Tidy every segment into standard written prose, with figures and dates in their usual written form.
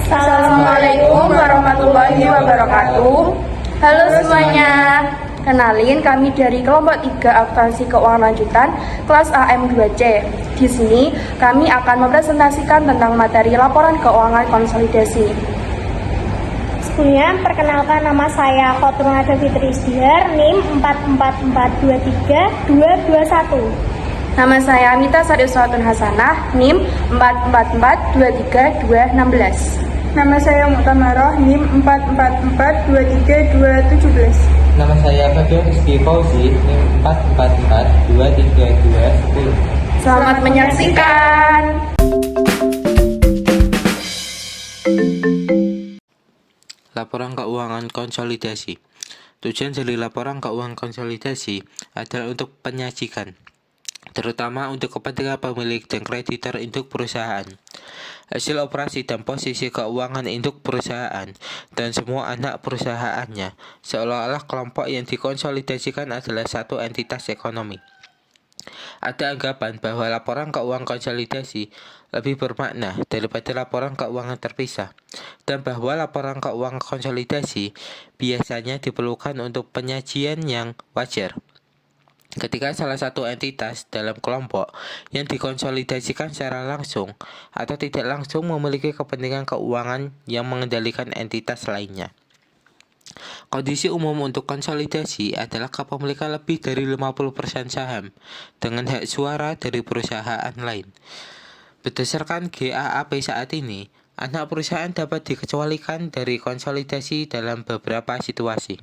Assalamualaikum warahmatullahi wabarakatuh. Halo semuanya. Kenalin, kami dari kelompok 3 akuntansi keuangan lanjutan kelas AM2C. Di sini kami akan mempresentasikan tentang materi laporan keuangan konsolidasi. Sebelumnya, perkenalkan nama saya Khotrul Nada Fitri Isdihar, NIM 44423221. Nama saya Amita Sariuswatun Hasanah, NIM 44423216. Nama saya Muktamarah, NIM 44423217. Nama saya Fadil Rizky Fauzi, NIM 44423210. Selamat menyaksikan. Laporan keuangan konsolidasi. Tujuan dari laporan keuangan konsolidasi adalah untuk penyajikan, terutama untuk kepentingan pemilik dan kreditor induk perusahaan, hasil operasi dan posisi keuangan induk perusahaan, dan semua anak perusahaannya, seolah-olah kelompok yang dikonsolidasikan adalah satu entitas ekonomi. Ada anggapan bahwa laporan keuangan konsolidasi lebih bermakna daripada laporan keuangan terpisah, dan bahwa laporan keuangan konsolidasi biasanya diperlukan untuk penyajian yang wajar ketika salah satu entitas dalam kelompok yang dikonsolidasikan secara langsung atau tidak langsung memiliki kepentingan keuangan yang mengendalikan entitas lainnya. Kondisi umum untuk konsolidasi adalah kepemilikan lebih dari 50% saham dengan hak suara dari perusahaan lain. Berdasarkan GAAP saat ini, anak perusahaan dapat dikecualikan dari konsolidasi dalam beberapa situasi.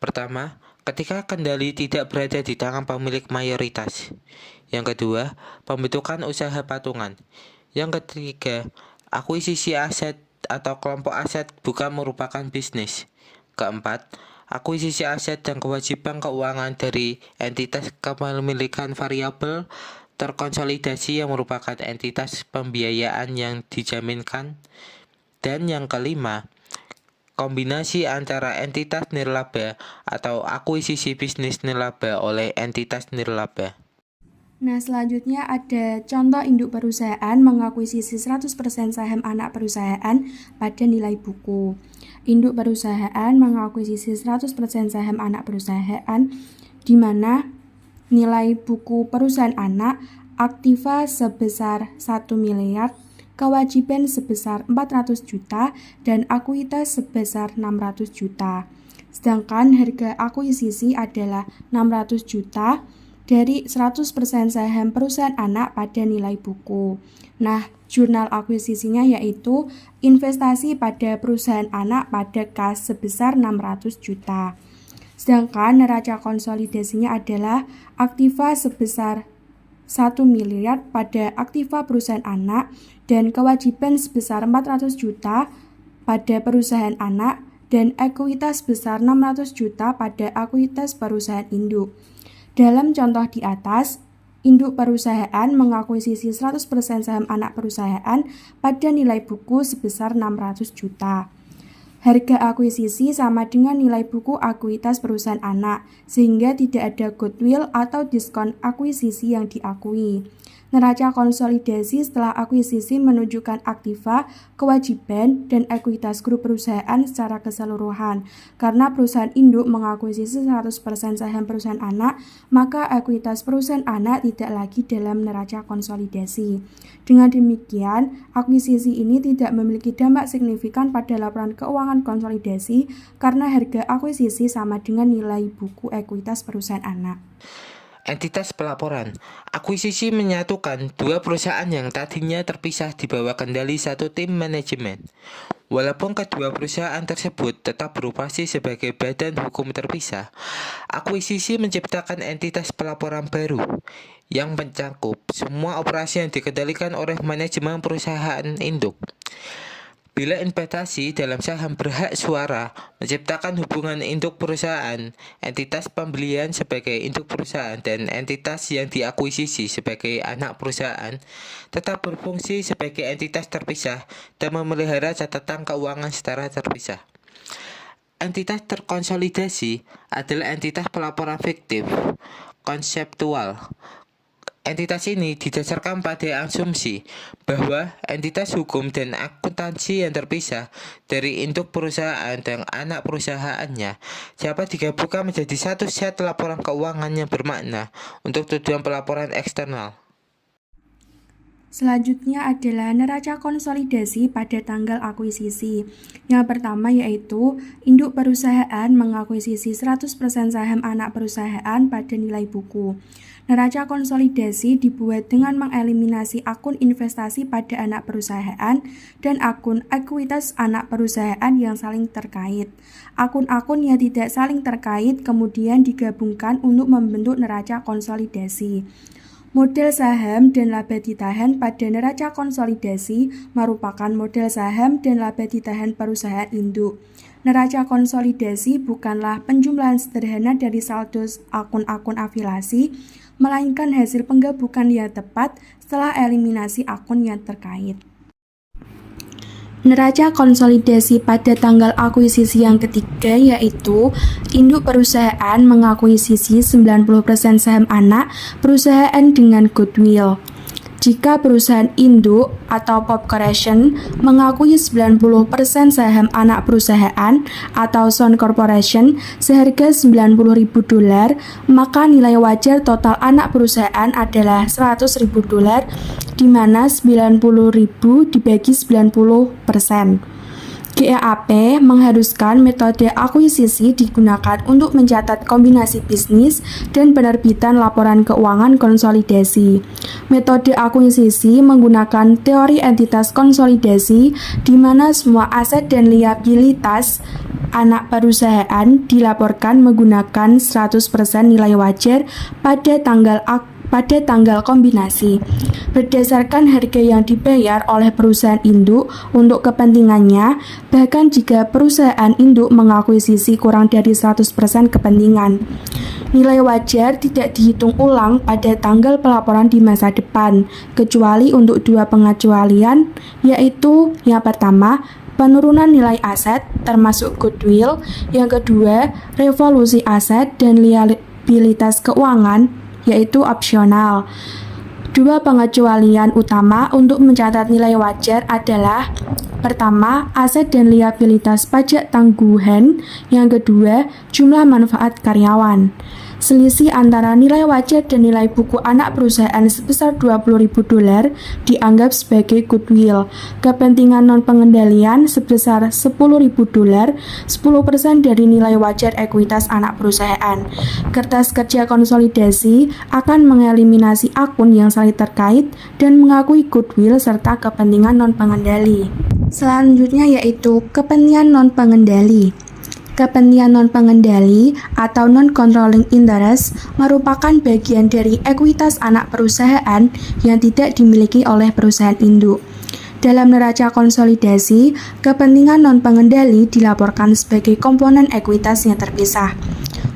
Pertama, ketika kendali tidak berada di tangan pemilik mayoritas. Yang kedua, pembentukan usaha patungan. Yang ketiga, akuisisi aset atau kelompok aset bukan merupakan bisnis. Keempat, akuisisi aset dan kewajiban keuangan dari entitas kepemilikan variabel terkonsolidasi yang merupakan entitas pembiayaan yang dijaminkan. Dan yang kelima, kombinasi antara entitas nirlaba atau akuisisi bisnis nirlaba oleh entitas nirlaba. Nah, selanjutnya ada contoh induk perusahaan mengakuisisi 100% saham anak perusahaan pada nilai buku. Induk perusahaan mengakuisisi 100% saham anak perusahaan di mana nilai buku perusahaan anak aktiva sebesar 1 miliar, kewajiban sebesar 400 juta, dan akuitas sebesar 600 juta. Sedangkan harga akuisisi adalah 600 juta dari 100% saham perusahaan anak pada nilai buku. Nah, jurnal akuisisinya yaitu investasi pada perusahaan anak pada kas sebesar 600 juta. Sedangkan neraca konsolidasinya adalah aktiva sebesar 1 miliar pada aktiva perusahaan anak dan kewajiban sebesar 400 juta pada perusahaan anak dan ekuitas sebesar 600 juta pada ekuitas perusahaan induk. Dalam contoh di atas, induk perusahaan mengakuisisi 100% saham anak perusahaan pada nilai buku sebesar 600 juta. Harga akuisisi sama dengan nilai buku ekuitas perusahaan anak, sehingga tidak ada goodwill atau diskon akuisisi yang diakui. Neraca konsolidasi setelah akuisisi menunjukkan aktiva, kewajiban, dan ekuitas grup perusahaan secara keseluruhan. Karena perusahaan induk mengakuisisi 100% saham perusahaan anak, maka ekuitas perusahaan anak tidak lagi dalam neraca konsolidasi. Dengan demikian, akuisisi ini tidak memiliki dampak signifikan pada laporan keuangan konsolidasi karena harga akuisisi sama dengan nilai buku ekuitas perusahaan anak. Entitas pelaporan. Akuisisi menyatukan dua perusahaan yang tadinya terpisah di bawah kendali satu tim manajemen. Walaupun kedua perusahaan tersebut tetap beroperasi sebagai badan hukum terpisah, akuisisi menciptakan entitas pelaporan baru yang mencakup semua operasi yang dikendalikan oleh manajemen perusahaan induk. Bila investasi dalam saham berhak suara menciptakan hubungan induk perusahaan, entitas pembelian sebagai induk perusahaan, dan entitas yang diakuisisi sebagai anak perusahaan tetap berfungsi sebagai entitas terpisah dan memelihara catatan keuangan secara terpisah. Entitas terkonsolidasi adalah entitas pelaporan fiktif, konseptual. entitas ini didasarkan pada asumsi bahwa entitas hukum dan akuntansi yang terpisah dari induk perusahaan dan anak perusahaannya dapat digabungkan menjadi satu set laporan keuangan yang bermakna untuk tujuan pelaporan eksternal. Selanjutnya adalah neraca konsolidasi pada tanggal akuisisi. Yang pertama yaitu induk perusahaan mengakuisisi 100% saham anak perusahaan pada nilai buku. Neraca konsolidasi dibuat dengan mengeliminasi akun investasi pada anak perusahaan dan akun ekuitas anak perusahaan yang saling terkait. Akun-akun yang tidak saling terkait kemudian digabungkan untuk membentuk neraca konsolidasi. Model saham dan laba ditahan pada neraca konsolidasi merupakan model saham dan laba ditahan perusahaan induk. Neraca konsolidasi bukanlah penjumlahan sederhana dari saldo akun-akun afiliasi, melainkan hasil penggabungan yang tepat setelah eliminasi akun yang terkait. Neraca konsolidasi pada tanggal akuisisi yang ketiga yaitu induk perusahaan mengakuisisi 90% saham anak perusahaan dengan goodwill. Jika perusahaan induk atau pop corporation mengakui 90% saham anak perusahaan atau Son Corporation seharga $90.000, maka nilai wajar total anak perusahaan adalah $100.000, di mana 90.000 dibagi 90%. GAAP mengharuskan metode akuisisi digunakan untuk mencatat kombinasi bisnis dan penerbitan laporan keuangan konsolidasi. Metode akuisisi menggunakan teori entitas konsolidasi di mana semua aset dan liabilitas anak perusahaan dilaporkan menggunakan 100% nilai wajar pada tanggal kombinasi berdasarkan harga yang dibayar oleh perusahaan induk untuk kepentingannya, bahkan jika perusahaan induk mengakuisisi kurang dari 100% kepentingan. Nilai wajar tidak dihitung ulang pada tanggal pelaporan di masa depan, kecuali untuk dua pengecualian, yaitu yang pertama, penurunan nilai aset termasuk goodwill, yang kedua, revolusi aset dan liabilitas keuangan yaitu opsional. Dua pengecualian utama untuk mencatat nilai wajar adalah pertama, aset dan liabilitas pajak tangguhan, yang kedua, jumlah manfaat karyawan. Selisih antara nilai wajar dan nilai buku anak perusahaan sebesar $20.000 dianggap sebagai goodwill. Kepentingan non-pengendalian sebesar $10.000, 10% dari nilai wajar ekuitas anak perusahaan. Kertas kerja konsolidasi akan mengeliminasi akun yang saling terkait dan mengakui goodwill serta kepentingan non-pengendali. Selanjutnya yaitu kepentingan non-pengendali. Kepentingan non-pengendali atau non-controlling interest merupakan bagian dari ekuitas anak perusahaan yang tidak dimiliki oleh perusahaan induk. Dalam neraca konsolidasi, kepentingan non-pengendali dilaporkan sebagai komponen ekuitas yang terpisah.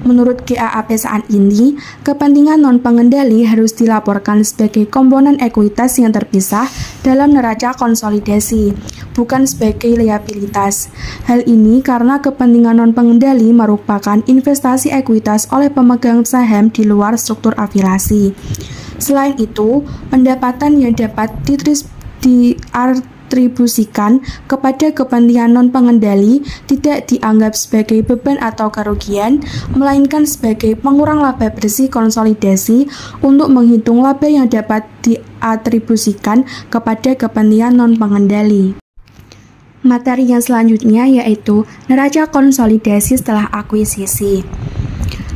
Menurut GAAP saat ini, kepentingan non-pengendali harus dilaporkan sebagai komponen ekuitas yang terpisah dalam neraca konsolidasi, bukan sebagai liabilitas. Hal ini karena kepentingan non-pengendali merupakan investasi ekuitas oleh pemegang saham di luar struktur afiliasi. Selain itu, pendapatan yang dapat diatribusikan kepada kepentingan non-pengendali tidak dianggap sebagai beban atau kerugian, melainkan sebagai pengurang laba bersih konsolidasi untuk menghitung laba yang dapat diatribusikan kepada kepentingan non-pengendali. Materi yang selanjutnya yaitu neraca konsolidasi setelah akuisisi.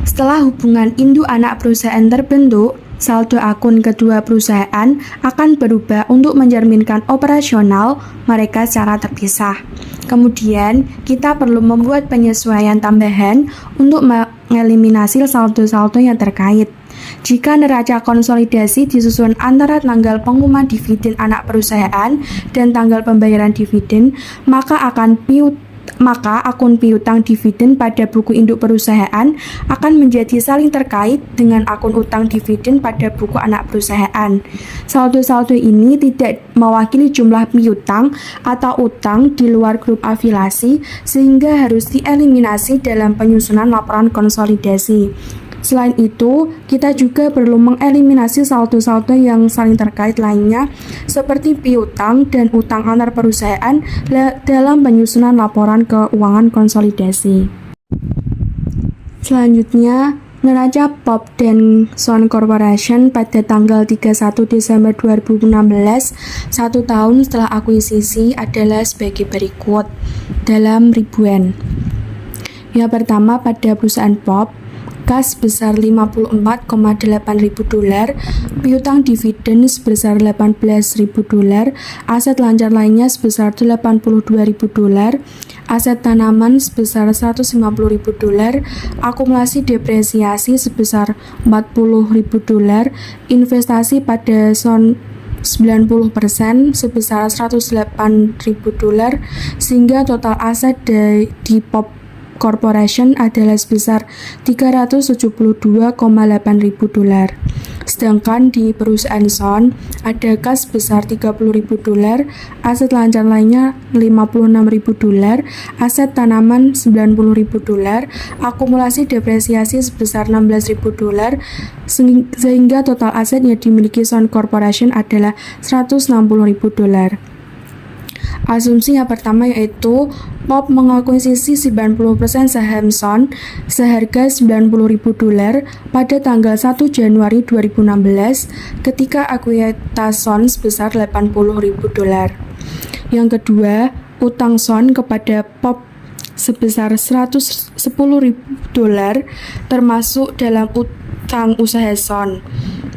Setelah hubungan induk anak perusahaan terbentuk, saldo akun kedua perusahaan akan berubah untuk mencerminkan operasional mereka secara terpisah. Kemudian, kita perlu membuat penyesuaian tambahan untuk mengeliminasi saldo-saldo yang terkait. Jika neraca konsolidasi disusun antara tanggal pengumuman dividen anak perusahaan dan tanggal pembayaran dividen, maka akun piutang dividen pada buku induk perusahaan akan menjadi saling terkait dengan akun utang dividen pada buku anak perusahaan. Saldo-saldo ini tidak mewakili jumlah piutang atau utang di luar grup afiliasi, sehingga harus dieliminasi dalam penyusunan laporan konsolidasi. Selain itu, kita juga perlu mengeliminasi saldo-saldo yang saling terkait lainnya seperti piutang dan utang antar perusahaan dalam penyusunan laporan keuangan konsolidasi. Selanjutnya, neraca Pop dan Son Corporation pada tanggal 31 Desember 2016, 1 tahun setelah akuisisi adalah sebagai berikut dalam ribuan. Yang pertama, pada perusahaan Pop, kas sebesar 54,8 ribu dolar, piutang dividen sebesar 18 ribu dolar, aset lancar lainnya sebesar 82 ribu dolar, aset tanaman sebesar 150 ribu dolar, akumulasi depresiasi sebesar 40 ribu dolar, investasi pada Son 90% sebesar 108 ribu dolar, sehingga total aset di Pop Corporation adalah sebesar 372,8 ribu dolar. Sedangkan di perusahaan Son ada kas sebesar 30 ribu dolar, aset lancar lainnya 56 ribu dolar, aset tanaman 90 ribu dolar, akumulasi depresiasi sebesar 16 ribu dolar, sehingga total aset yang dimiliki Son Corporation adalah 160 ribu dolar. Asumsi yang pertama yaitu Pop mengakuisisi 90% saham Son seharga 90 ribu dolar pada tanggal 1 Januari 2016 ketika ekuitas Son sebesar 80 ribu dolar. Yang kedua, utang Son kepada Pop sebesar 110 ribu dolar termasuk dalam utang usaha Son.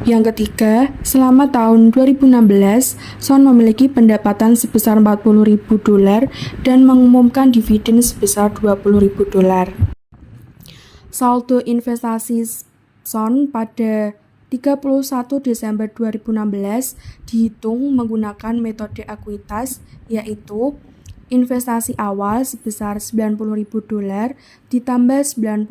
Yang ketiga, selama tahun 2016, Son memiliki pendapatan sebesar 40 ribu dolar dan mengumumkan dividen sebesar 20 ribu dolar. Saldo investasi Son pada 31 Desember 2016 dihitung menggunakan metode ekuitas, yaitu investasi awal sebesar 90 ribu dolar ditambah 90%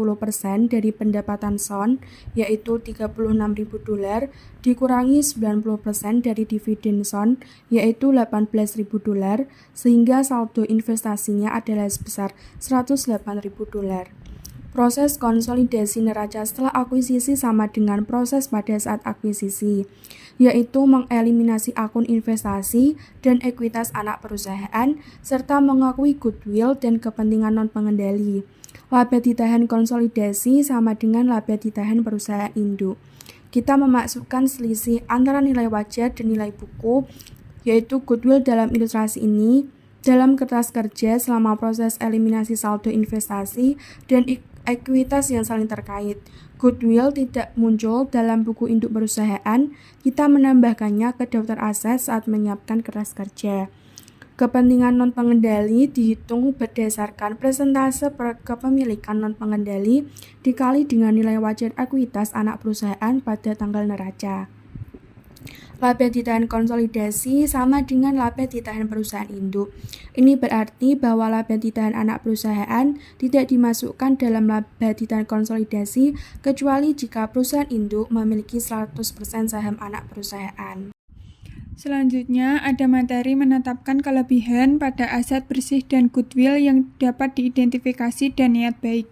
dari pendapatan Son, yaitu 36 ribu dolar, dikurangi 90% dari dividen Son, yaitu 18 ribu dolar, sehingga saldo investasinya adalah sebesar 108 ribu dolar. Proses konsolidasi neraca setelah akuisisi sama dengan proses pada saat akuisisi, yaitu mengeliminasi akun investasi dan ekuitas anak perusahaan, serta mengakui goodwill dan kepentingan non-pengendali. Laba ditahan konsolidasi sama dengan laba ditahan perusahaan induk. Kita memasukkan selisih antara nilai wajar dan nilai buku, yaitu goodwill dalam ilustrasi ini, dalam kertas kerja selama proses eliminasi saldo investasi dan ekuitas yang saling terkait. Goodwill tidak muncul dalam buku induk perusahaan, kita menambahkannya ke daftar aset saat menyiapkan kertas kerja. Kepentingan non-pengendali dihitung berdasarkan persentase kepemilikan non-pengendali dikali dengan nilai wajar ekuitas anak perusahaan pada tanggal neraca. Laba ditahan konsolidasi sama dengan laba ditahan perusahaan induk. Ini berarti bahwa laba ditahan anak perusahaan tidak dimasukkan dalam laba ditahan konsolidasi kecuali jika perusahaan induk memiliki 100% saham anak perusahaan. Selanjutnya, ada materi menetapkan kelebihan pada aset bersih dan goodwill yang dapat diidentifikasi dan niat baik.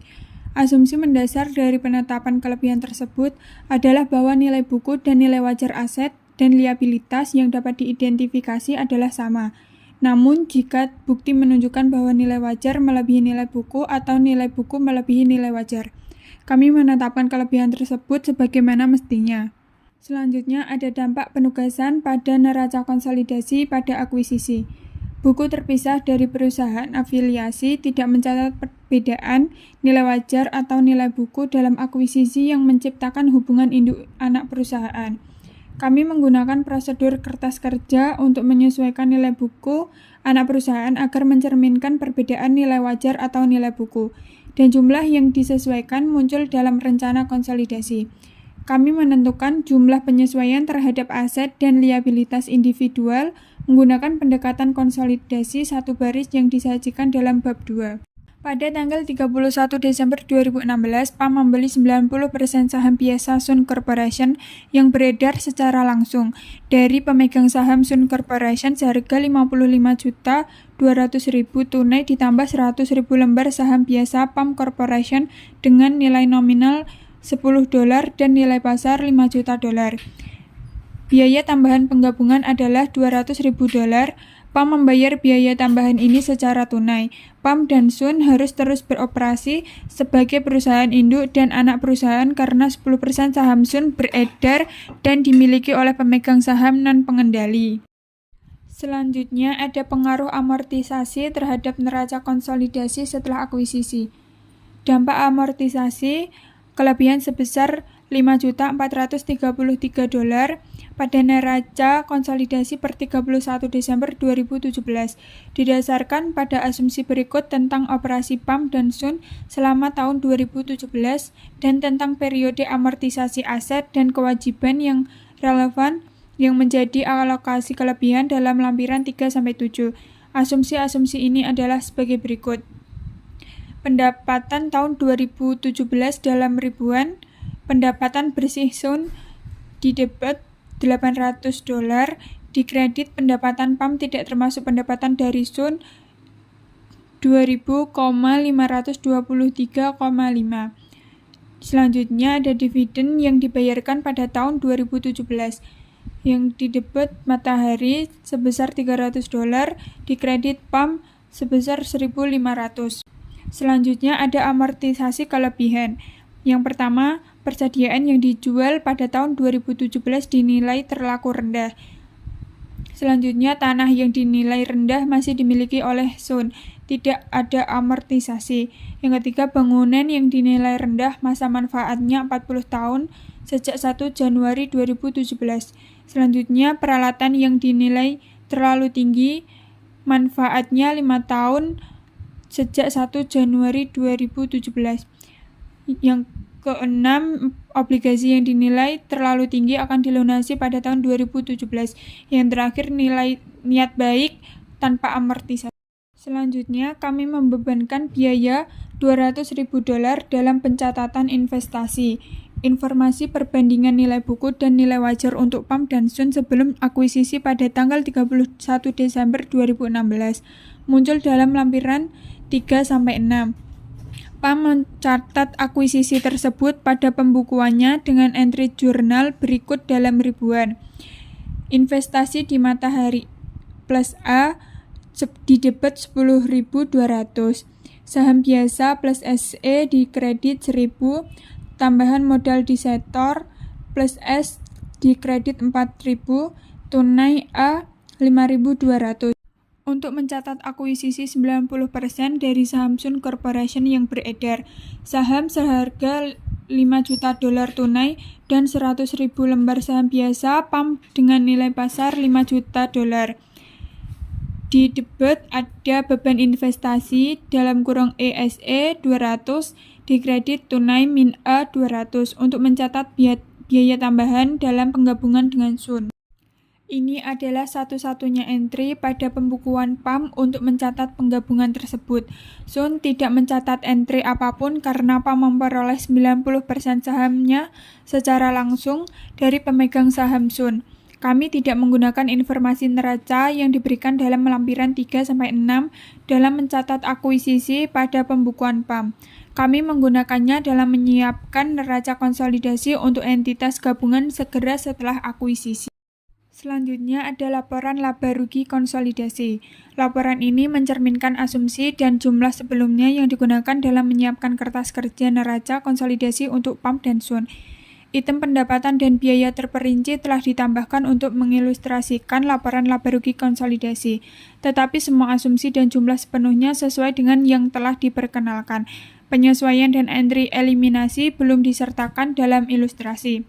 Asumsi mendasar dari penetapan kelebihan tersebut adalah bahwa nilai buku dan nilai wajar aset dan liabilitas yang dapat diidentifikasi adalah sama. Namun, jika bukti menunjukkan bahwa nilai wajar melebihi nilai buku atau nilai buku melebihi nilai wajar, kami menetapkan kelebihan tersebut sebagaimana mestinya. Selanjutnya, ada dampak penugasan pada neraca konsolidasi pada akuisisi. Buku terpisah dari perusahaan afiliasi tidak mencatat perbedaan nilai wajar atau nilai buku dalam akuisisi yang menciptakan hubungan induk anak perusahaan. Kami menggunakan prosedur kertas kerja untuk menyesuaikan nilai buku anak perusahaan agar mencerminkan perbedaan nilai wajar atau nilai buku, dan jumlah yang disesuaikan muncul dalam rencana konsolidasi. Kami menentukan jumlah penyesuaian terhadap aset dan liabilitas individual menggunakan pendekatan konsolidasi satu baris yang disajikan dalam bab 2. Pada tanggal 31 Desember 2016, PAM membeli 90% saham biasa Sun Corporation yang beredar secara langsung dari pemegang saham Sun Corporation seharga 55.200.000 tunai ditambah 100.000 lembar saham biasa PAM Corporation dengan nilai nominal $10 dan nilai pasar $5 juta. Biaya tambahan penggabungan adalah $200.000. PAM membayar biaya tambahan ini secara tunai. PAM dan Sun harus terus beroperasi sebagai perusahaan induk dan anak perusahaan karena 10% saham Sun beredar dan dimiliki oleh pemegang saham non-pengendali. Selanjutnya ada pengaruh amortisasi terhadap neraca konsolidasi setelah akuisisi. Dampak amortisasi kelebihan sebesar $5.433 pada neraca konsolidasi per 31 Desember 2017 didasarkan pada asumsi berikut tentang operasi PAM dan Sun selama tahun 2017 dan tentang periode amortisasi aset dan kewajiban yang relevan yang menjadi alokasi kelebihan dalam lampiran 3-7. Asumsi-asumsi ini adalah sebagai berikut. Pendapatan tahun 2017 dalam ribuan, pendapatan bersih Sun di debit $800, di kredit pendapatan PAM tidak termasuk pendapatan dari Sun 2.523,5. Selanjutnya ada dividen yang dibayarkan pada tahun 2017 yang di debit Matahari sebesar $300, di kredit PAM sebesar $1.500. Selanjutnya ada amortisasi kelebihan. Yang pertama, persediaan yang dijual pada tahun 2017 dinilai terlaku rendah. Selanjutnya, tanah yang dinilai rendah masih dimiliki oleh Sun. Tidak ada amortisasi. Yang ketiga, bangunan yang dinilai rendah masa manfaatnya 40 tahun sejak 1 Januari 2017. Selanjutnya, peralatan yang dinilai terlalu tinggi manfaatnya 5 tahun sejak 1 Januari 2017. Yang keenam, obligasi yang dinilai terlalu tinggi akan dilunasi pada tahun 2017. Yang terakhir, nilai niat baik tanpa amortisasi. Selanjutnya, kami membebankan biaya $200.000 dalam pencatatan investasi. Informasi perbandingan nilai buku dan nilai wajar untuk PAM dan Sun sebelum akuisisi pada tanggal 31 Desember 2016 muncul dalam lampiran 3-6. PAM mencatat akuisisi tersebut pada pembukuannya dengan entry jurnal berikut dalam ribuan. Investasi di Matahari plus A di debit 10.200. Saham biasa plus SE di kredit 1.000. Tambahan modal di Setor plus S di kredit 4.000. Tunai A 5.200. Untuk mencatat akuisisi 90% dari saham Sun Corporation yang beredar, saham seharga $5 juta tunai dan 100.000 lembar saham biasa PAM dengan nilai pasar $5 juta. Di debit ada beban investasi (ESE 200), di kredit tunai min A 200 untuk mencatat biaya tambahan dalam penggabungan dengan Sun. Ini adalah satu-satunya entry pada pembukuan PAM untuk mencatat penggabungan tersebut. Sun tidak mencatat entry apapun karena PAM memperoleh 90% sahamnya secara langsung dari pemegang saham Sun. Kami tidak menggunakan informasi neraca yang diberikan dalam lampiran 3-6 dalam mencatat akuisisi pada pembukuan PAM. Kami menggunakannya dalam menyiapkan neraca konsolidasi untuk entitas gabungan segera setelah akuisisi. Selanjutnya ada laporan laba rugi konsolidasi. Laporan ini mencerminkan asumsi dan jumlah sebelumnya yang digunakan dalam menyiapkan kertas kerja neraca konsolidasi untuk PAM dan Sun. Item pendapatan dan biaya terperinci telah ditambahkan untuk mengilustrasikan laporan laba rugi konsolidasi, tetapi semua asumsi dan jumlah sepenuhnya sesuai dengan yang telah diperkenalkan. Penyesuaian dan entry eliminasi belum disertakan dalam ilustrasi.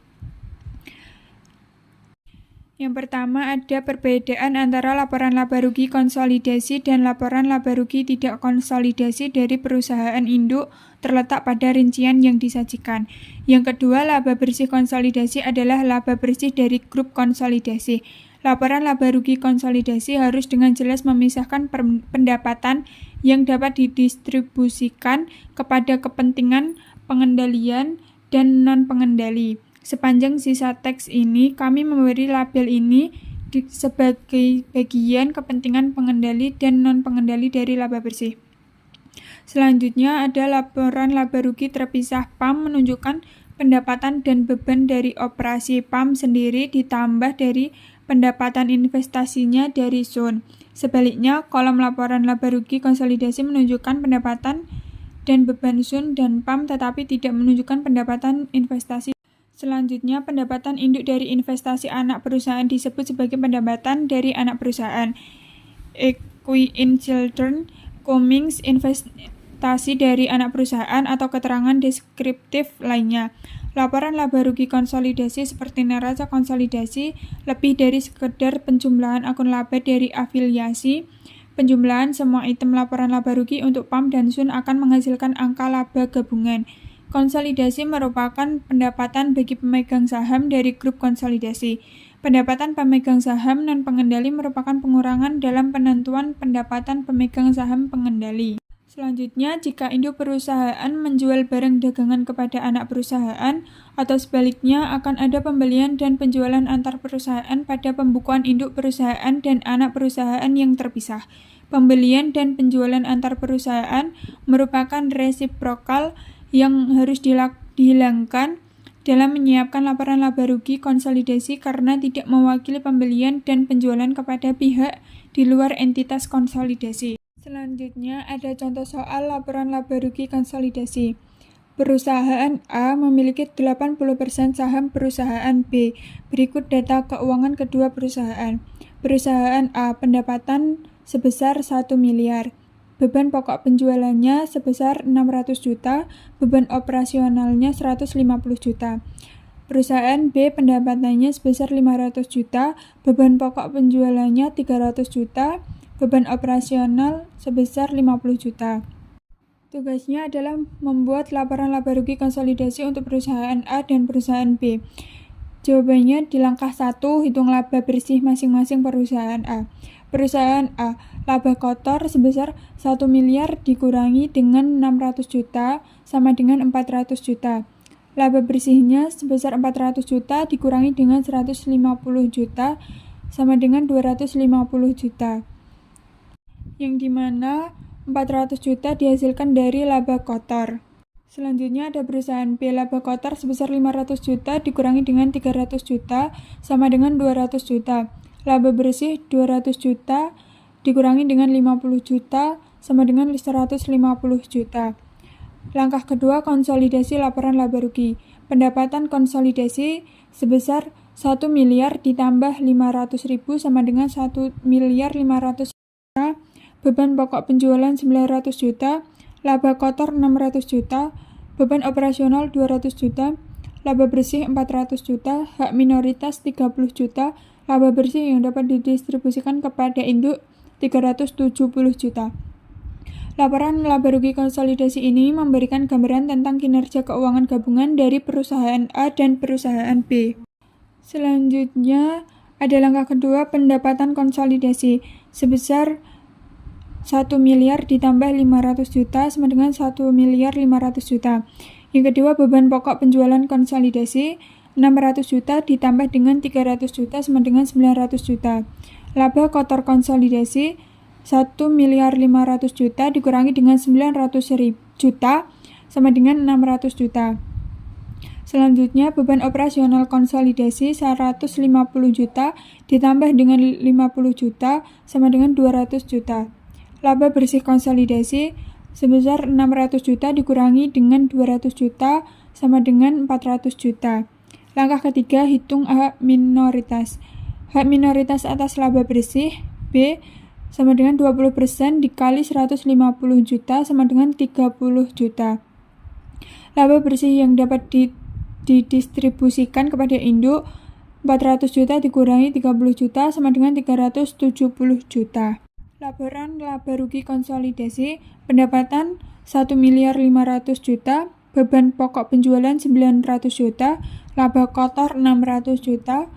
Yang pertama ada perbedaan antara laporan laba rugi konsolidasi dan laporan laba rugi tidak konsolidasi dari perusahaan induk terletak pada rincian yang disajikan. Yang kedua, laba bersih konsolidasi adalah laba bersih dari grup konsolidasi. Laporan laba rugi konsolidasi harus dengan jelas memisahkan pendapatan yang dapat didistribusikan kepada kepentingan pengendalian dan non-pengendali. Sepanjang sisa teks ini, kami memberi label ini sebagai bagian kepentingan pengendali dan non-pengendali dari laba bersih. Selanjutnya ada laporan laba rugi terpisah. PAM menunjukkan pendapatan dan beban dari operasi PAM sendiri ditambah dari pendapatan investasinya dari Sun. Sebaliknya, kolom laporan laba rugi konsolidasi menunjukkan pendapatan dan beban Sun dan PAM tetapi tidak menunjukkan pendapatan investasi. Selanjutnya, pendapatan induk dari investasi anak perusahaan disebut sebagai pendapatan dari anak perusahaan. Equity in children, Cummings, investasi dari anak perusahaan atau keterangan deskriptif lainnya. Laporan laba rugi konsolidasi seperti neraca konsolidasi lebih dari sekedar penjumlahan akun laba dari afiliasi. Penjumlahan semua item laporan laba rugi untuk PAM dan Sun akan menghasilkan angka laba gabungan. Konsolidasi merupakan pendapatan bagi pemegang saham dari grup konsolidasi. Pendapatan pemegang saham non pengendali merupakan pengurangan dalam penentuan pendapatan pemegang saham pengendali. Selanjutnya, jika induk perusahaan menjual barang dagangan kepada anak perusahaan atau sebaliknya akan ada pembelian dan penjualan antar perusahaan pada pembukuan induk perusahaan dan anak perusahaan yang terpisah. Pembelian dan penjualan antar perusahaan merupakan resiprokal yang harus dihilangkan dalam menyiapkan laporan laba rugi konsolidasi karena tidak mewakili pembelian dan penjualan kepada pihak di luar entitas konsolidasi. Selanjutnya ada contoh soal laporan laba rugi konsolidasi. Perusahaan A memiliki 80% saham perusahaan B. Berikut data keuangan kedua perusahaan. Perusahaan A pendapatan sebesar 1 miliar. Beban pokok penjualannya sebesar 600 juta, beban operasionalnya 150 juta. Perusahaan B pendapatannya sebesar 500 juta, beban pokok penjualannya 300 juta, beban operasional sebesar 50 juta. Tugasnya adalah membuat laporan laba rugi konsolidasi untuk perusahaan A dan perusahaan B. Jawabannya di langkah 1, hitung laba bersih masing-masing perusahaan A. Perusahaan A, laba kotor sebesar 1 miliar dikurangi dengan 600 juta sama dengan 400 juta. Laba bersihnya sebesar 400 juta dikurangi dengan 150 juta sama dengan 250 juta. Yang dimana 400 juta dihasilkan dari laba kotor. Selanjutnya ada perusahaan B, laba kotor sebesar 500 juta dikurangi dengan 300 juta sama dengan 200 juta. Laba bersih 200 juta dikurangi dengan 50 juta sama dengan 150 juta. Langkah kedua, konsolidasi laporan laba rugi. Pendapatan konsolidasi sebesar 1 miliar ditambah 500.000 sama dengan 1 miliar 500 juta. Beban pokok penjualan 900 juta, laba kotor 600 juta, beban operasional 200 juta, laba bersih 400 juta, hak minoritas 30 juta, laba bersih yang dapat didistribusikan kepada induk 370 juta. Laporan laba rugi konsolidasi ini memberikan gambaran tentang kinerja keuangan gabungan dari perusahaan A dan perusahaan B. Selanjutnya ada langkah kedua, pendapatan konsolidasi sebesar 1 miliar ditambah 500 juta sama dengan 1 miliar 500 juta. Yang kedua, beban pokok penjualan konsolidasi 600 juta ditambah dengan 300 juta sama dengan 900 juta. Laba kotor konsolidasi 1 miliar 500 juta dikurangi dengan 900 juta sama dengan 600 juta. Selanjutnya, beban operasional konsolidasi 150 juta ditambah dengan 50 juta sama dengan 200 juta. Laba bersih konsolidasi sebesar 600 juta dikurangi dengan 200 juta sama dengan 400 juta. Langkah ketiga, hitung hak minoritas. Hak minoritas atas laba bersih B sama dengan 20% dikali 150 juta sama dengan 30 juta. Laba bersih yang dapat didistribusikan kepada induk 400 juta dikurangi 30 juta sama dengan 370 juta. Laporan laba rugi konsolidasi, pendapatan 1 miliar 500 juta, beban pokok penjualan 900 juta, laba kotor 600 juta,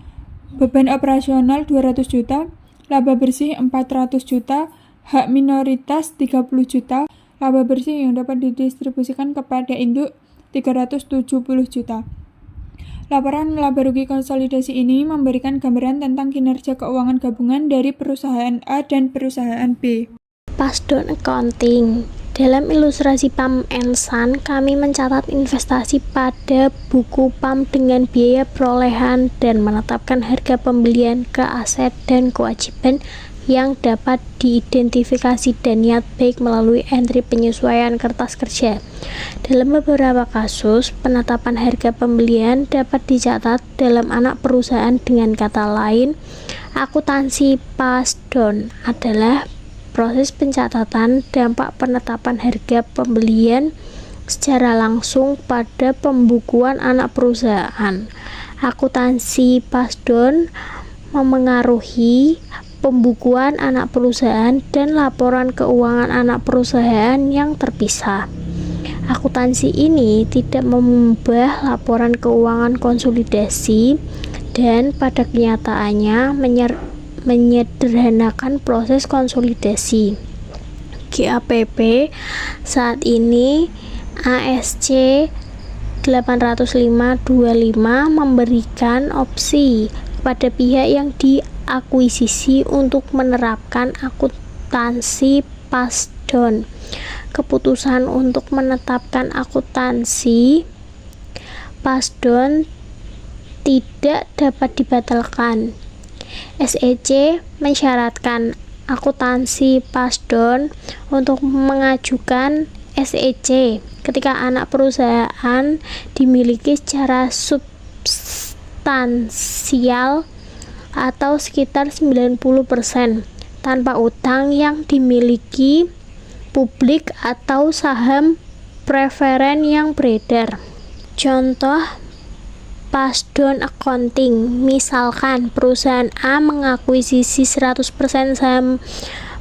beban operasional 200 juta, laba bersih 400 juta, hak minoritas 30 juta, laba bersih yang dapat didistribusikan kepada induk 370 juta. Laporan laba rugi konsolidasi ini memberikan gambaran tentang kinerja keuangan gabungan dari perusahaan A dan perusahaan B. Pas don accounting. Dalam ilustrasi Pam and Son, kami mencatat investasi pada buku Pam dengan biaya perolehan dan menetapkan harga pembelian ke aset dan kewajiban yang dapat diidentifikasi dan niat baik melalui entry penyesuaian kertas kerja. Dalam beberapa kasus, penetapan harga pembelian dapat dicatat dalam anak perusahaan. Dengan kata lain, akuntansi passed down adalah proses pencatatan dampak penetapan harga pembelian secara langsung pada pembukuan anak perusahaan. Akuntansi passed down memengaruhi pembukuan anak perusahaan dan laporan keuangan anak perusahaan yang terpisah. Akuntansi ini tidak mengubah laporan keuangan konsolidasi dan pada kenyataannya menyederhanakan proses konsolidasi. GAPP saat ini ASC 805/25 memberikan opsi kepada pihak yang diakuisisi untuk menerapkan akuntansi passed down. Keputusan untuk menetapkan akuntansi passed down tidak dapat dibatalkan. SEC mensyaratkan akuntansi passed down untuk mengajukan SEC ketika anak perusahaan dimiliki secara substansial atau sekitar 90% tanpa utang yang dimiliki publik atau saham preferen yang beredar. Contoh passed down accounting, misalkan perusahaan A mengakuisisi 100% saham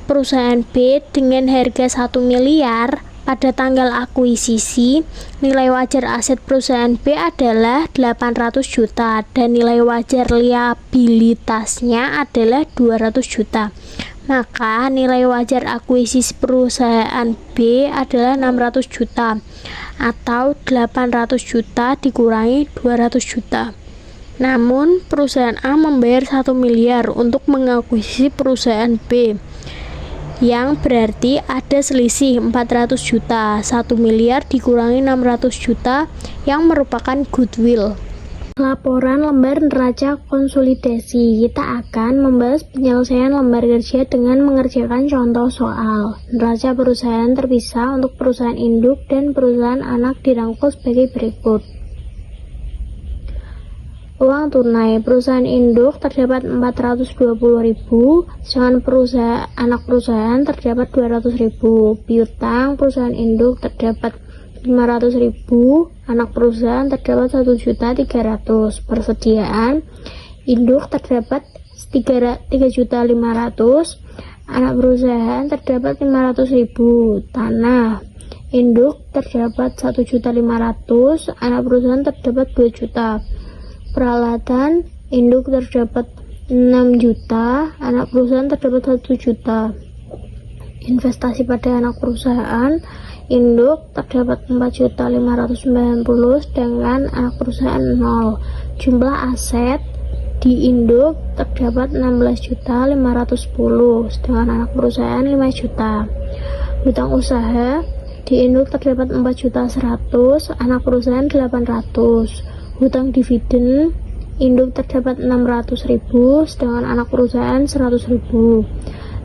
perusahaan B dengan harga 1 miliar. Pada tanggal akuisisi, nilai wajar aset perusahaan B adalah 800 juta dan nilai wajar liabilitasnya adalah 200 juta. Maka nilai wajar akuisisi perusahaan B adalah 600 juta atau 800 juta dikurangi 200 juta. Namun perusahaan A membayar 1 miliar untuk mengakuisisi perusahaan B, yang berarti ada selisih 400 juta. 1 miliar dikurangi 600 juta yang merupakan goodwill. Laporan lembar neraca konsolidasi. Kita akan membahas penyelesaian lembar kerja dengan mengerjakan contoh soal. Neraca perusahaan terpisah untuk perusahaan induk dan perusahaan anak dirangkum sebagai berikut. Uang tunai perusahaan induk terdapat 420.000, sedangkan perusahaan anak perusahaan terdapat 200.000. Piutang perusahaan induk terdapat 500.000, anak perusahaan terdapat 1.300.000. Persediaan induk terdapat 3.500.000, anak perusahaan terdapat 500.000. Tanah induk terdapat 1.500.000, anak perusahaan terdapat 2 juta. Peralatan induk terdapat 6 juta, anak perusahaan terdapat 1 juta. Investasi pada anak perusahaan induk terdapat 4.590, sedangkan anak perusahaan 0. Jumlah aset di induk terdapat 16.510, sedangkan anak perusahaan 5 juta. Hutang usaha di induk terdapat 4.100.000, anak perusahaan 800. Hutang dividen induk terdapat 600.000, sedangkan anak perusahaan 100.000.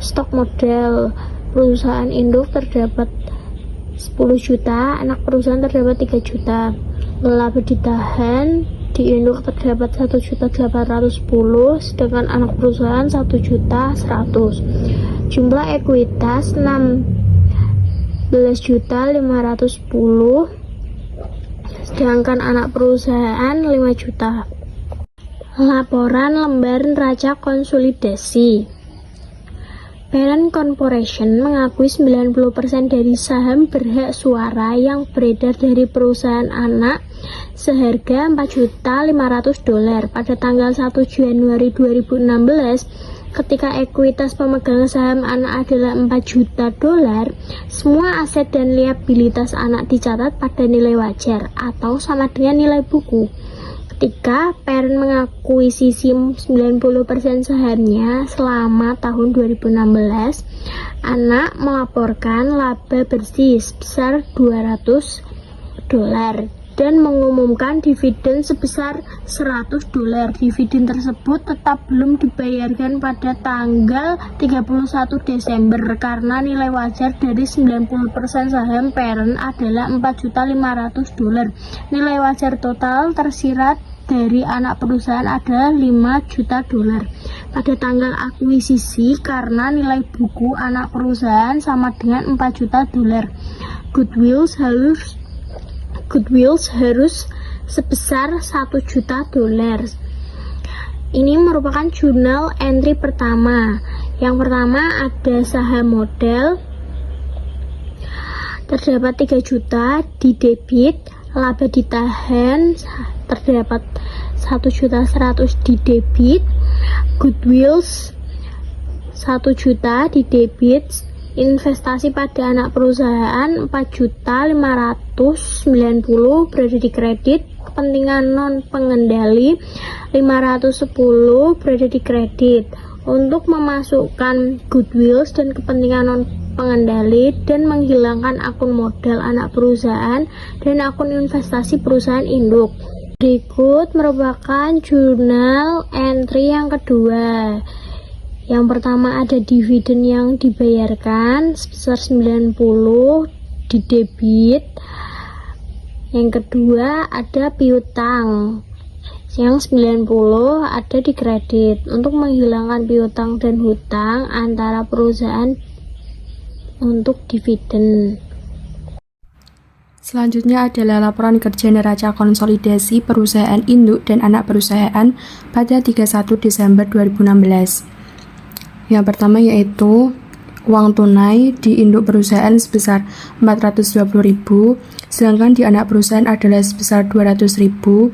Stok modal perusahaan induk terdapat 10 juta, anak perusahaan terdapat 3 juta. Laba ditahan di induk terdapat 1.810, sedangkan anak perusahaan 1.100.000. Jumlah ekuitas 16.510, sedangkan anak perusahaan 5 juta. Laporan lembar neraca konsolidasi. Parent Corporation mengakui 90% dari saham berhak suara yang beredar dari perusahaan anak seharga $4.500.000 pada tanggal 1 Januari 2016. Ketika ekuitas pemegang saham anak adalah $4 juta, semua aset dan liabilitas anak dicatat pada nilai wajar atau sama dengan nilai buku. Ketika parent mengakuisisi 90% sahamnya selama tahun 2016, anak melaporkan laba bersih sebesar $200 dan mengumumkan dividen sebesar $100. Dividen tersebut tetap belum dibayarkan pada tanggal 31 Desember karena nilai wajar dari 90% saham parent adalah $4.500.000. Nilai wajar total tersirat dari anak perusahaan adalah $5 juta. Pada tanggal akuisisi, karena nilai buku anak perusahaan sama dengan $4 juta, Goodwill harus sebesar $1 juta. Ini merupakan jurnal entry pertama. Yang pertama ada saham model, terdapat 3 juta di debit, laba ditahan terdapat 1.100.000 di debit, Goodwill 1 juta di debit, investasi pada anak perusahaan 4.590.000 berada di kredit, kepentingan non pengendali 510 berada di kredit. Untuk memasukkan goodwill dan kepentingan non pengendali dan menghilangkan akun modal anak perusahaan dan akun investasi perusahaan induk. Berikut merupakan jurnal entry yang kedua. Yang pertama ada dividen yang dibayarkan sebesar 90 di debit. Yang kedua ada piutang yang 90 ada di kredit. Untuk menghilangkan piutang dan hutang antara perusahaan untuk dividen. Selanjutnya adalah laporan kerja neraca konsolidasi perusahaan induk dan anak perusahaan pada 31 Desember 2016. Yang pertama yaitu uang tunai di induk perusahaan sebesar 420.000, sedangkan di anak perusahaan adalah sebesar 200.000,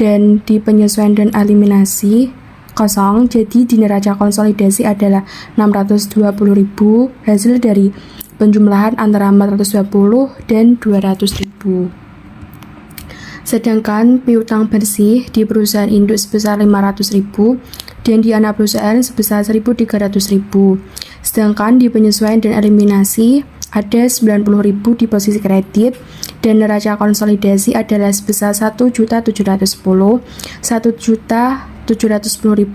dan di penyesuaian dan eliminasi kosong, jadi di neraca konsolidasi adalah 620.000 hasil dari penjumlahan antara 420 dan 200.000. Sedangkan piutang bersih di perusahaan induk sebesar 500.000 dan di anak perusahaan sebesar 1.300.000. Sedangkan di penyesuaian dan eliminasi ada 90.000 di posisi kredit dan neraca konsolidasi adalah sebesar 1.710.000. 1.710.000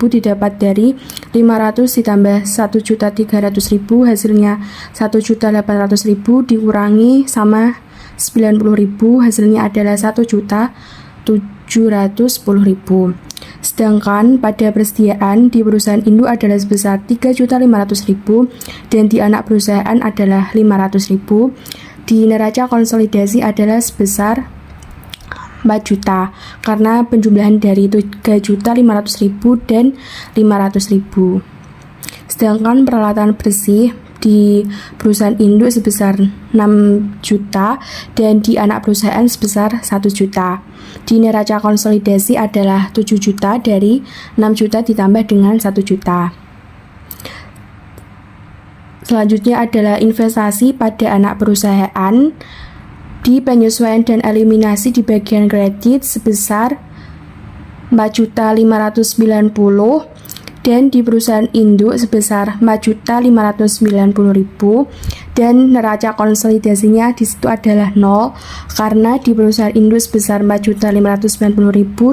didapat dari 500 ditambah 1.300.000 hasilnya 1.800.000 dikurangi sama 90.000 hasilnya adalah 1.710.000. Sedangkan pada persediaan di perusahaan induk adalah sebesar 3.500.000 dan di anak perusahaan adalah 500.000. Di neraca konsolidasi adalah sebesar 4 juta karena penjumlahan dari 3.500.000 dan 500.000. Sedangkan peralatan bersih di perusahaan induk sebesar 6 juta dan di anak perusahaan sebesar 1 juta. Di neraca konsolidasi adalah 7 juta dari 6 juta ditambah dengan 1 juta. Selanjutnya adalah investasi pada anak perusahaan di penyesuaian dan eliminasi di bagian kredit sebesar 4.590.000 dan di perusahaan induk sebesar 4.590.000 dan neraca konsolidasinya di situ adalah 0 karena di perusahaan induk sebesar 4.590.000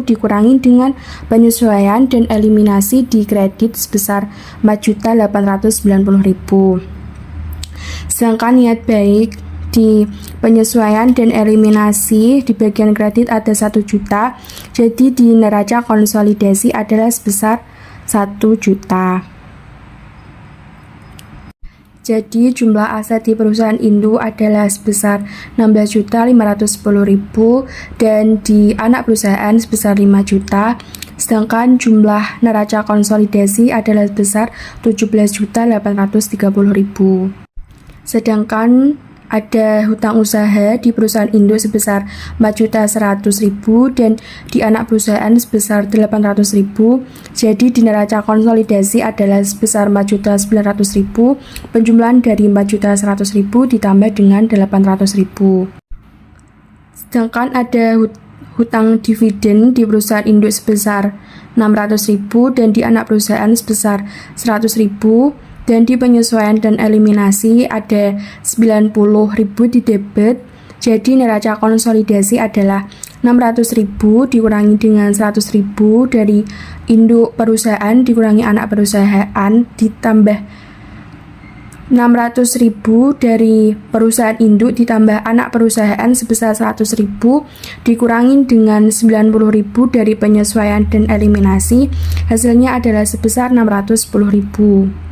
dikurangi dengan penyesuaian dan eliminasi di kredit sebesar 4.890.000. Sedangkan niat baik di penyesuaian dan eliminasi di bagian kredit ada 1 juta, jadi di neraca konsolidasi adalah sebesar 1 juta. Jadi jumlah aset di perusahaan induk adalah sebesar 16.510.000 dan di anak perusahaan sebesar 5 juta. Sedangkan jumlah neraca konsolidasi adalah sebesar 17.830.000. Sedangkan ada hutang usaha di perusahaan induk sebesar 4.100.000 dan di anak perusahaan sebesar 800.000. Jadi di neraca konsolidasi adalah sebesar 4.900.000. Penjumlahan dari 4.100.000 ditambah dengan 800.000. Sedangkan ada hutang dividen di perusahaan induk sebesar 600.000 dan di anak perusahaan sebesar 100.000, dan di penyesuaian dan eliminasi ada 90.000 di debit. Jadi neraca konsolidasi adalah 600.000 dikurangi dengan 100.000 dari induk perusahaan dikurangi anak perusahaan ditambah 600.000 dari perusahaan induk ditambah anak perusahaan sebesar 100.000 dikurangi dengan 90.000 dari penyesuaian dan eliminasi, hasilnya adalah sebesar 610.000.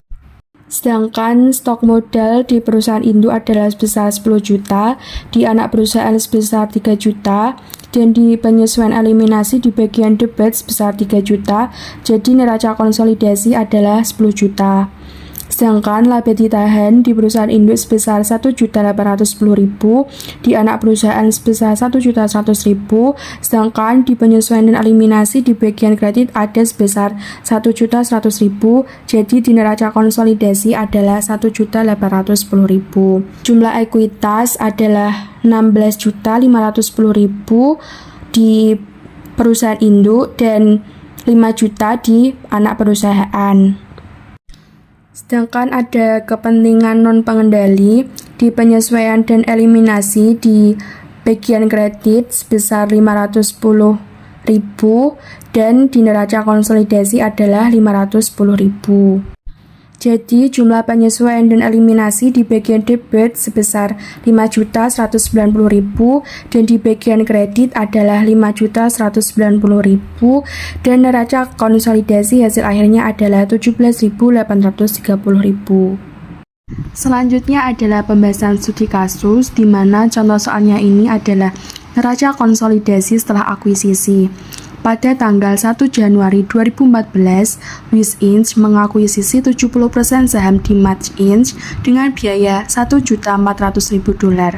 Sedangkan stok modal di perusahaan induk adalah sebesar 10 juta, di anak perusahaan sebesar 3 juta, dan di penyesuaian eliminasi di bagian debit sebesar 3 juta, jadi neraca konsolidasi adalah 10 juta. Sedangkan laba ditahan di perusahaan induk sebesar 1.810.000, di anak perusahaan sebesar 1.100.000, sedangkan di penyesuaian dan eliminasi di bagian kredit ada sebesar 1.100.000, jadi di neraca konsolidasi adalah 1.810.000. Jumlah ekuitas adalah 16.510.000 di perusahaan induk dan 5 juta di anak perusahaan. Sedangkan ada kepentingan non-pengendali di penyesuaian dan eliminasi di bagian kredit sebesar 510.000 dan di neraca konsolidasi adalah 510.000. Jadi jumlah penyesuaian dan eliminasi di bagian debit sebesar 5.190.000 dan di bagian kredit adalah 5.190.000 dan neraca konsolidasi hasil akhirnya adalah 17.830.000. Selanjutnya adalah pembahasan studi kasus di mana contoh soalnya ini adalah neraca konsolidasi setelah akuisisi. Pada tanggal 1 Januari 2014, WISinch mengakuisisi 70% saham di Mach Inch dengan biaya $1.400.000.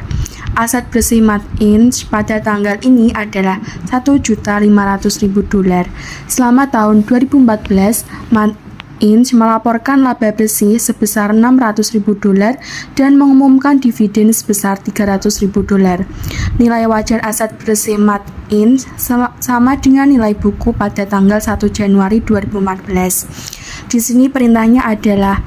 Aset bersih Mach Inch pada tanggal ini adalah $1.500.000. Selama tahun 2014, Mach Inch melaporkan laba bersih sebesar $600.000 dan mengumumkan dividen sebesar $300.000. Nilai wajar aset bersih Mach Inch sama dengan nilai buku pada tanggal 1 Januari 2014. Di sini perintahnya adalah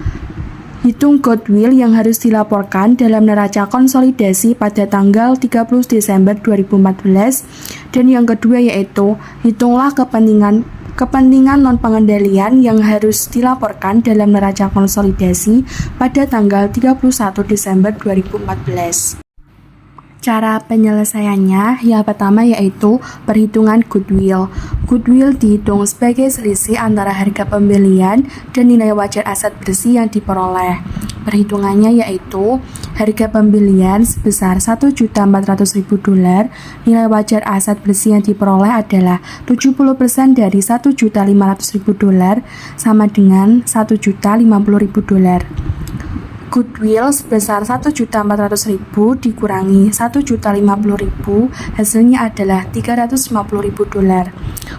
hitung goodwill yang harus dilaporkan dalam neraca konsolidasi pada tanggal 30 Desember 2014, dan yang kedua yaitu hitunglah kepentingan non-pengendalian yang harus dilaporkan dalam neraca konsolidasi pada tanggal 31 Desember 2014. Cara penyelesaiannya yang pertama yaitu perhitungan goodwill. Goodwill dihitung sebagai selisih antara harga pembelian dan nilai wajar aset bersih yang diperoleh. Perhitungannya yaitu harga pembelian sebesar $1.400.000, nilai wajar aset bersih yang diperoleh adalah 70% dari $1.500.000 sama dengan $1.050.000. Goodwill sebesar $1.400.000 dikurangi $1.050.000, hasilnya adalah $350.000.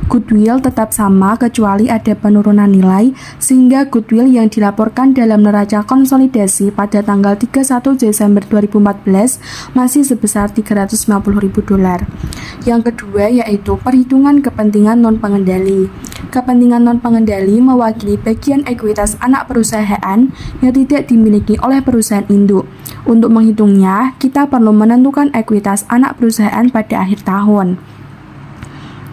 Goodwill tetap sama kecuali ada penurunan nilai, sehingga goodwill yang dilaporkan dalam neraca konsolidasi pada tanggal 31 Desember 2014 masih sebesar $350.000. Yang kedua yaitu perhitungan kepentingan non-pengendali. Kepentingan non-pengendali mewakili bagian ekuitas anak perusahaan yang tidak dimiliki oleh perusahaan induk. Untuk menghitungnya, kita perlu menentukan ekuitas anak perusahaan pada akhir tahun.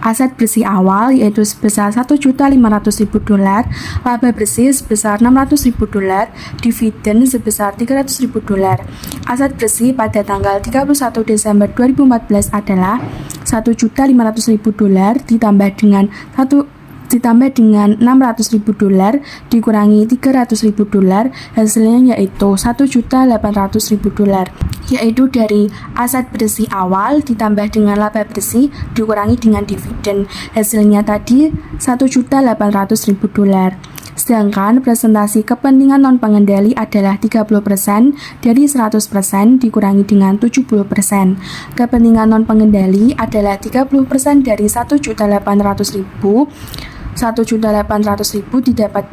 Aset bersih awal yaitu sebesar $1.500.000, laba bersih sebesar $600.000, dividen sebesar $300.000. Aset bersih pada tanggal 31 Desember 2014 adalah $1.500.000 ditambah dengan $600.000 dikurangi $300.000, hasilnya yaitu $1.800.000, yaitu dari aset bersih awal ditambah dengan laba bersih dikurangi dengan dividen, hasilnya tadi $1.800.000. Sedangkan presentasi kepentingan non-pengendali adalah 30% dari 100% dikurangi dengan 70%. Kepentingan non-pengendali adalah 30% dari $1.800.000. $1.800.000 didapat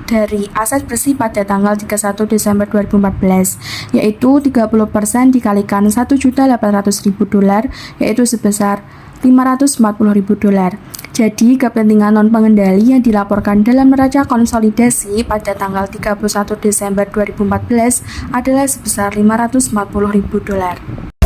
dari aset bersih pada tanggal 31 Desember 2014, yaitu 30% dikalikan $1.800.000, yaitu sebesar $540.000. Jadi, kepentingan non-pengendali yang dilaporkan dalam neraca konsolidasi pada tanggal 31 Desember 2014 adalah sebesar $540.000.